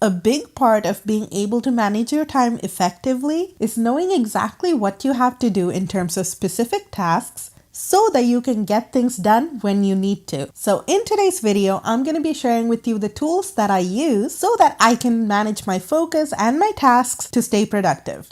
A big part of being able to manage your time effectively is knowing exactly what you have to do in terms of specific tasks so that you can get things done when you need to. So in today's video, I'm going to be sharing with you the tools that I use so that I can manage my focus and my tasks to stay productive.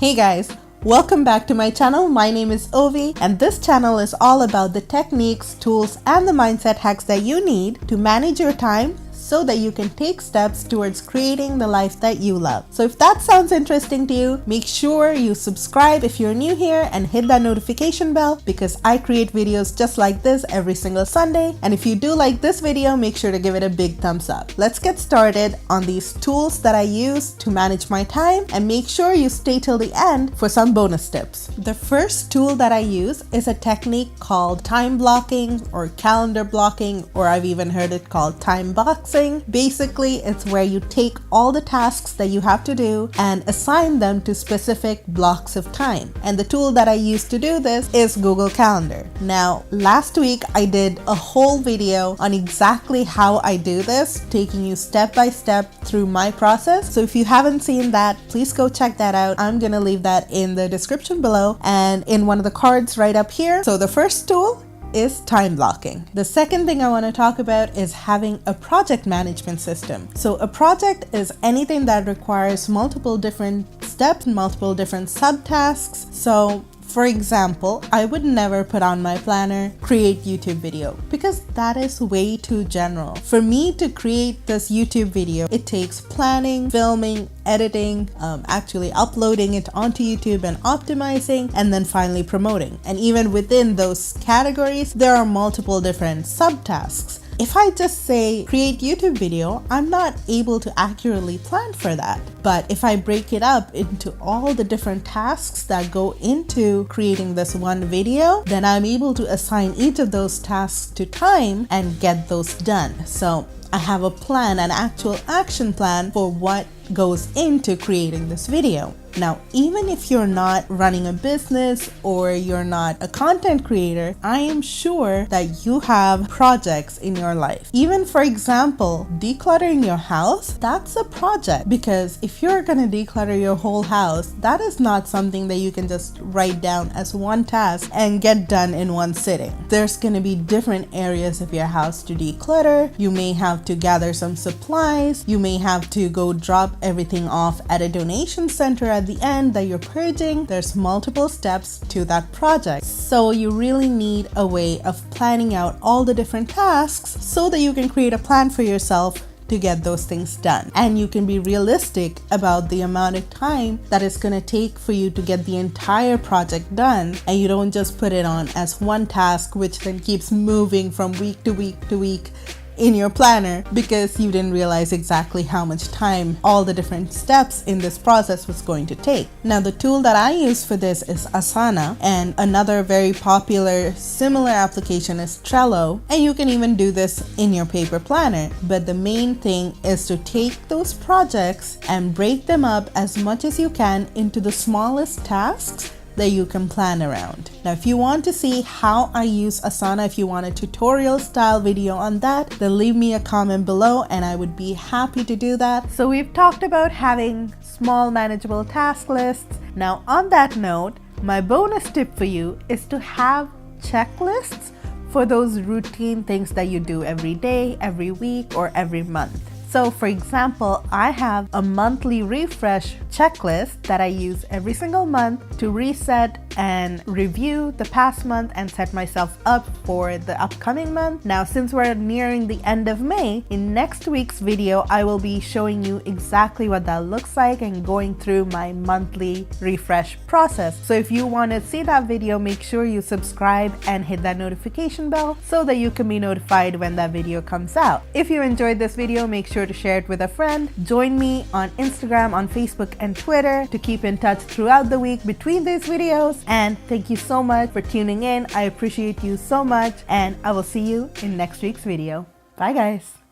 Hey guys! Welcome back to my channel. My name is Ovi, and this channel is all about the techniques, tools, and the mindset hacks that you need to manage your time so that you can take steps towards creating the life that you love. So if that sounds interesting to you, make sure you subscribe if you're new here and hit that notification bell because I create videos just like this every single Sunday. And if you do like this video, make sure to give it a big thumbs up. Let's get started on these tools that I use to manage my time, and make sure you stay till the end for some bonus tips. The first tool that I use is a technique called time blocking or calendar blocking, or I've even heard it called time boxing. Basically, it's where you take all the tasks that you have to do and assign them to specific blocks of time. And the tool that I use to do this is Google Calendar. Now, last week I did a whole video on exactly how I do this, taking you step by step through my process. So if you haven't seen that, please go check that out. I'm gonna leave that in the description below and in one of the cards right up here. So the first tool is time blocking. The second thing I want to talk about is having a project management system. So a project is anything that requires multiple different steps, multiple different subtasks. So for example, I would never put on my planner, create YouTube video, because that is way too general. For me to create this YouTube video, it takes planning, filming, editing, actually uploading it onto YouTube and optimizing, and then finally promoting. And even within those categories, there are multiple different subtasks. If I just say create YouTube video, I'm not able to accurately plan for that. But if I break it up into all the different tasks that go into creating this one video, then I'm able to assign each of those tasks to time and get those done. So I have a plan, an actual action plan for what goes into creating this video. Now, even if you're not running a business or you're not a content creator, I am sure that you have projects in your life. Even for example, decluttering your house, that's a project, because if you're gonna declutter your whole house, that is not something that you can just write down as one task and get done in one sitting. There's gonna be different areas of your house to declutter. You may have to gather some supplies. You may have to go drop everything off at a donation center at the end that you're purging. There's multiple steps to that project. So you really need a way of planning out all the different tasks so that you can create a plan for yourself to get those things done. And you can be realistic about the amount of time that it's going to take for you to get the entire project done, and you don't just put it on as one task which then keeps moving from week to week to week in your planner because you didn't realize exactly how much time all the different steps in this process was going to take. Now, the tool that I use for this is Asana, and another very popular similar application is Trello, and you can even do this in your paper planner. But the main thing is to take those projects and break them up as much as you can into the smallest tasks that you can plan around. Now, if you want to see how I use Asana, if you want a tutorial style video on that, then leave me a comment below and I would be happy to do that. So we've talked about having small manageable task lists. Now, on that note, my bonus tip for you is to have checklists for those routine things that you do every day, every week, or every month. So for example, I have a monthly refresh checklist that I use every single month to reset and review the past month and set myself up for the upcoming month. Now, since we're nearing the end of May, in next week's video, I will be showing you exactly what that looks like and going through my monthly refresh process. So if you want to see that video, make sure you subscribe and hit that notification bell so that you can be notified when that video comes out. If you enjoyed this video, make sure to share it with a friend. Join me on Instagram, on Facebook, and Twitter to keep in touch throughout the week between these videos. And thank you so much for tuning in. I appreciate you so much, and I will see you in next week's video. Bye guys.